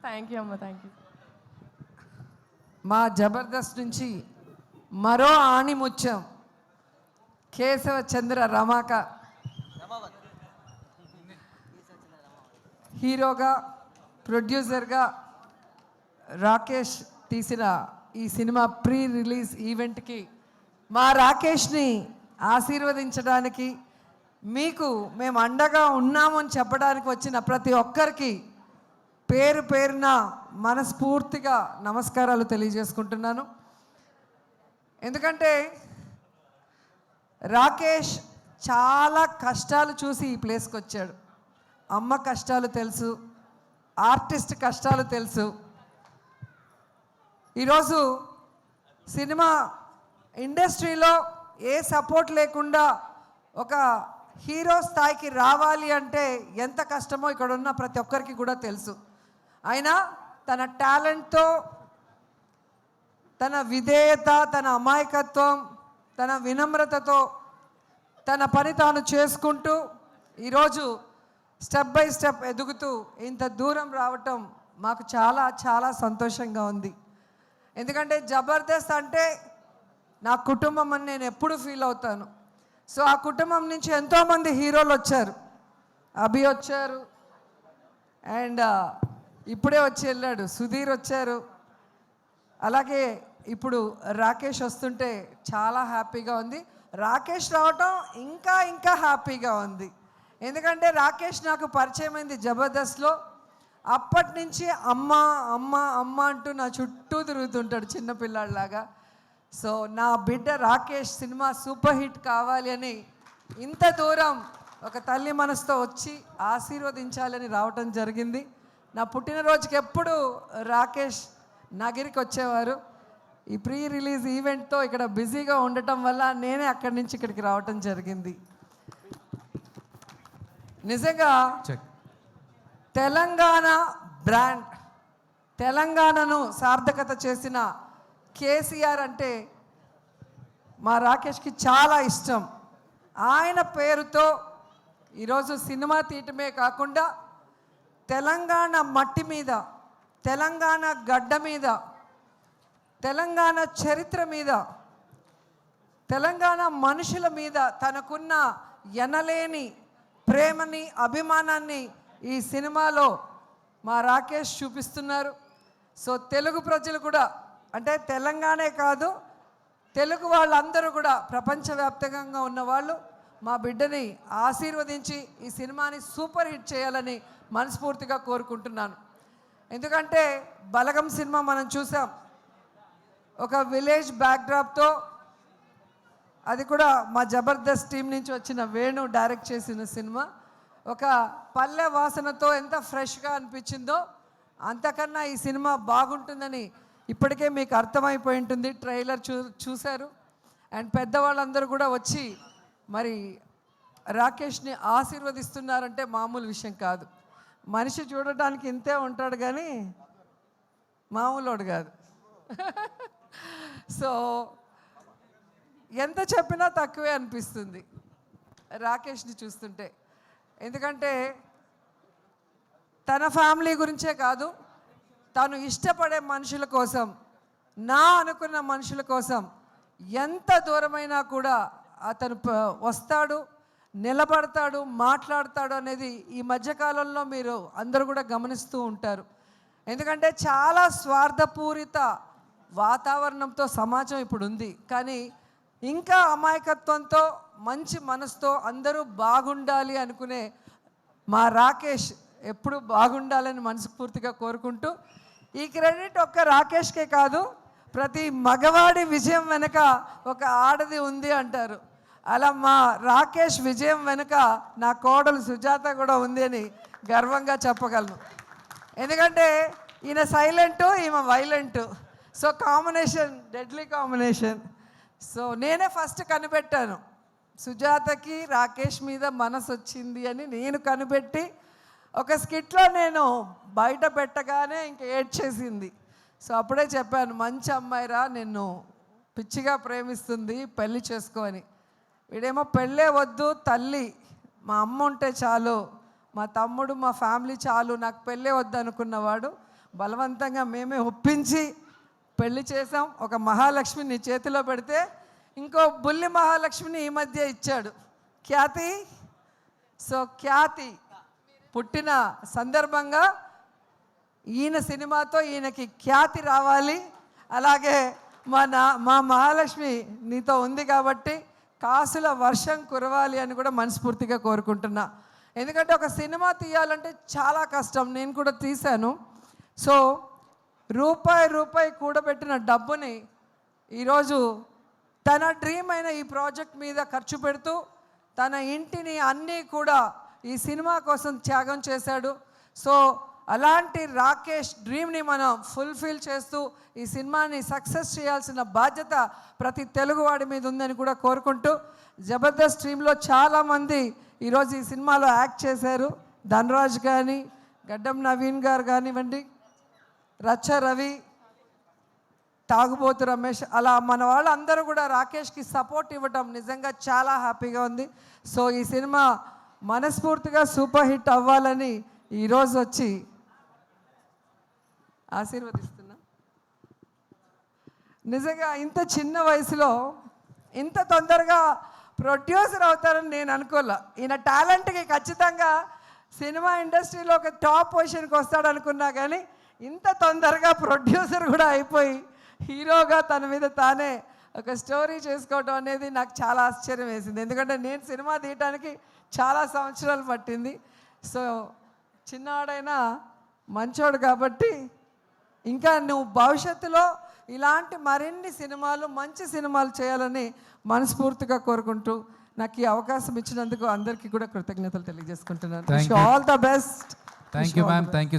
Thank you అమ్మ, thank you. మా జబర్దస్త్ నుంచి మరో ఆణిముత్యం కేశవ చంద్ర రమాక హీరోగా, ప్రొడ్యూసర్గా రాకేష్ తీసిన ఈ సినిమా ప్రీ రిలీజ్ ఈవెంట్కి మా రాకేష్ని ఆశీర్వదించడానికి, మీకు మేము అండగా ఉన్నామని చెప్పడానికి వచ్చిన ప్రతి ఒక్కరికి పేరు పేరున మనస్ఫూర్తిగా నమస్కారాలు తెలియజేసుకుంటున్నాను. ఎందుకంటే రాకేష్ చాలా కష్టాలు చూసి ఈ ప్లేస్కి వచ్చాడు. అమ్మ కష్టాలు తెలుసు, ఆర్టిస్ట్ కష్టాలు తెలుసు. ఈరోజు సినిమా ఇండస్ట్రీలో ఏ సపోర్ట్ లేకుండా ఒక హీరో స్థాయికి రావాలి అంటే ఎంత కష్టమో ఇక్కడ ఉన్న ప్రతి ఒక్కరికి కూడా తెలుసు. అయినా తన టాలెంట్తో, తన విధేయత, తన అమాయకత్వం, తన వినమ్రతతో తన పని తాను చేసుకుంటూ ఈరోజు స్టెప్ బై స్టెప్ ఎదుగుతూ ఇంత దూరం రావటం మాకు చాలా చాలా సంతోషంగా ఉంది. ఎందుకంటే జబర్దస్త్ అంటే నా కుటుంబం అని నేను ఎప్పుడు ఫీల్ అవుతాను. సో ఆ కుటుంబం నుంచి ఎంతోమంది హీరోలు వచ్చారు. అభి వచ్చారు, అండ్ ఇప్పుడే వచ్చి వెళ్ళాడు సుధీర్ వచ్చారు. అలాగే ఇప్పుడు రాకేష్ వస్తుంటే చాలా హ్యాపీగా ఉంది. రాకేష్ రావటం ఇంకా ఇంకా హ్యాపీగా ఉంది. ఎందుకంటే రాకేష్ నాకు పరిచయం అయింది జబర్దస్త్లో. అప్పటి నుంచి అమ్మ అమ్మ అమ్మ అంటూ నా చుట్టూ తిరుగుతుంటాడు చిన్నపిల్లాడిలాగా. సో నా బిడ్డ రాకేష్ సినిమా సూపర్ హిట్ కావాలి అని ఇంత దూరం ఒక తల్లి మనసుతో వచ్చి ఆశీర్వదించాలని రావటం జరిగింది. నా పుట్టినరోజుకి ఎప్పుడు రాకేష్ నగిరికి వచ్చేవారు. ఈ ప్రీ రిలీజ్ ఈవెంట్తో ఇక్కడ బిజీగా ఉండటం వల్ల నేనే అక్కడి నుంచి ఇక్కడికి రావటం జరిగింది. నిజంగా తెలంగాణ బ్రాండ్, తెలంగాణను సార్థకత చేసిన కేసీఆర్ అంటే మా రాకేష్కి చాలా ఇష్టం. ఆయన పేరుతో ఈరోజు సినిమా తీయటమే కాకుండా తెలంగాణ మట్టి మీద, తెలంగాణ గడ్డ మీద, తెలంగాణ చరిత్ర మీద, తెలంగాణ మనుషుల మీద తనకున్న ఎనలేని ప్రేమని, అభిమానాన్ని ఈ సినిమాలో మా రాకేష్ చూపిస్తున్నారు. సో తెలుగు ప్రజలు కూడా, అంటే తెలంగాణే కాదు, తెలుగు వాళ్ళందరూ కూడా, ప్రపంచవ్యాప్తంగా ఉన్నవాళ్ళు మా బిడ్డని ఆశీర్వదించి ఈ సినిమాని సూపర్ హిట్ చేయాలని మనస్ఫూర్తిగా కోరుకుంటున్నాను. ఎందుకంటే బలగం సినిమా మనం చూసాం, ఒక విలేజ్ బ్యాక్డ్రాప్తో, అది కూడా మా జబర్దస్త్ టీం నుంచి వచ్చిన వేణు డైరెక్ట్ చేసిన సినిమా. ఒక పల్లె వాసనతో ఎంత ఫ్రెష్గా అనిపించిందో అంతకన్నా ఈ సినిమా బాగుంటుందని ఇప్పటికే మీకు అర్థమైపోయి ఉంటుంది. ట్రైలర్ చూశారు. అండ్ పెద్దవాళ్ళందరూ కూడా వచ్చి మరి రాకేష్ని ఆశీర్వదిస్తున్నారంటే మామూలు విషయం కాదు. మనిషి చూడటానికి ఇంతే ఉంటాడు కానీ మామూలుడు కాదు. సో ఎంత చెప్పినా తక్కువే అనిపిస్తుంది రాకేష్ని చూస్తుంటే. ఎందుకంటే తన ఫ్యామిలీ గురించే కాదు, తను ఇష్టపడే మనుషుల కోసం, నా అనుకున్న మనుషుల కోసం ఎంత దూరమైనా కూడా అతను వస్తాడు, నిలబడతాడు, మాట్లాడతాడు అనేది ఈ మధ్యకాలంలో మీరు అందరూ కూడా గమనిస్తూ ఉంటారు. ఎందుకంటే చాలా స్వార్థపూరిత వాతావరణంతో సమాజం ఇప్పుడు ఉంది. కానీ ఇంకా అమాయకత్వంతో, మంచి మనసుతో అందరూ బాగుండాలి అనుకునే మా రాకేష్ ఎప్పుడు బాగుండాలని మనస్ఫూర్తిగా కోరుకుంటూ, ఈ క్రెడిట్ ఒక్క రాకేష్కే కాదు, ప్రతి మగవాడి విజయం వెనుక ఒక ఆడది ఉంది అంటారు. అలా మా రాకేష్ విజయం వెనుక నా కోడలు సుజాత కూడా ఉంది అని గర్వంగా చెప్పగలను. ఎందుకంటే ఈయన సైలెంటు, ఈమె violent. So combination deadly combination. So నేనే ఫస్ట్ కనిపెట్టాను, సుజాతకి రాకేష్ మీద మనసు వచ్చింది అని నేను కనిపెట్టి ఒక స్కిట్లో నేను బయట పెట్టగానే ఇంక ఏడ్చేసింది. సో అప్పుడే చెప్పాను, మంచి అమ్మాయిరా, నిన్ను పిచ్చిగా ప్రేమిస్తుంది, పెళ్ళి చేసుకో అని. వీడేమో పెళ్ళే వద్దు, తల్లి మా అమ్మ ఉంటే చాలు, మా తమ్ముడు, మా ఫ్యామిలీ చాలు, నాకు పెళ్ళే వద్దు అనుకున్నవాడు బలవంతంగా మేమే ఒప్పించి పెళ్లి చేసాం. ఒక మహాలక్ష్మి నీ చేతిలో పెడితే ఇంకో బుల్లి మహాలక్ష్మిని ఈ మధ్య ఇచ్చాడు, ఖ్యాతి. సో ఖ్యాతి పుట్టిన సందర్భంగా ఈయన సినిమాతో ఈయనకి ఖ్యాతి రావాలి. అలాగే మా మహాలక్ష్మి నీతో ఉంది కాబట్టి కాసుల వర్షం కురవాలి అని కూడా మనస్ఫూర్తిగా కోరుకుంటున్నా. ఎందుకంటే ఒక సినిమా తీయాలంటే చాలా కష్టం, నేను కూడా తీశాను. సో రూపాయి కూడబెట్టిన డబ్బుని ఈరోజు తన డ్రీమ్ అయిన ఈ ప్రాజెక్ట్ మీద ఖర్చు పెడుతూ తన ఇంటిని అన్నీ కూడా ఈ సినిమా కోసం త్యాగం చేశాడు. సో అలాంటి రాకేష్ డ్రీమ్ని మనం ఫుల్ఫిల్ చేస్తూ ఈ సినిమాని సక్సెస్ చేయాల్సిన బాధ్యత ప్రతి తెలుగువాడి మీద ఉందని కూడా కోరుకుంటూ, జబర్దస్త్ టీంలో చాలామంది ఈరోజు ఈ సినిమాలో యాక్ట్ చేశారు. ధనరాజ్ కానీ, గడ్డం నవీన్ గారు కానివ్వండి, రచ్చ రవి, తాగుబోతు రమేష్, అలా మన వాళ్ళందరూ కూడా రాకేష్కి సపోర్ట్ ఇవ్వటం నిజంగా చాలా హ్యాపీగా ఉంది. సో ఈ సినిమా మనస్ఫూర్తిగా సూపర్ హిట్ అవ్వాలని ఈరోజు వచ్చి ఆశీర్వదిస్తున్నా. నిజంగా ఇంత చిన్న వయసులో ఇంత తొందరగా ప్రొడ్యూసర్ అవుతారని నేను అనుకోలే. ఈయన టాలెంట్కి ఖచ్చితంగా సినిమా ఇండస్ట్రీలో ఒక టాప్ పొజిషన్కి వస్తాడనుకున్నా, కానీ ఇంత తొందరగా ప్రొడ్యూసర్ కూడా అయిపోయి హీరోగా తన మీద తానే ఒక స్టోరీ చేసుకోవటం అనేది నాకు చాలా ఆశ్చర్యం వేసింది. ఎందుకంటే నేను సినిమా తీయటానికి చాలా సంవత్సరాలు పట్టింది. సో చిన్నవాడైనా మంచోడు కాబట్టి ఇంకా నువ్వు భవిష్యత్తులో ఇలాంటి మరిన్ని సినిమాలు, మంచి సినిమాలు చేయాలని మనస్ఫూర్తిగా కోరుకుంటూ నాకు ఈ అవకాశం ఇచ్చినందుకు అందరికీ కూడా కృతజ్ఞతలు తెలియజేసుకుంటున్నాను. All the best. Thank you ma'am. Thank you.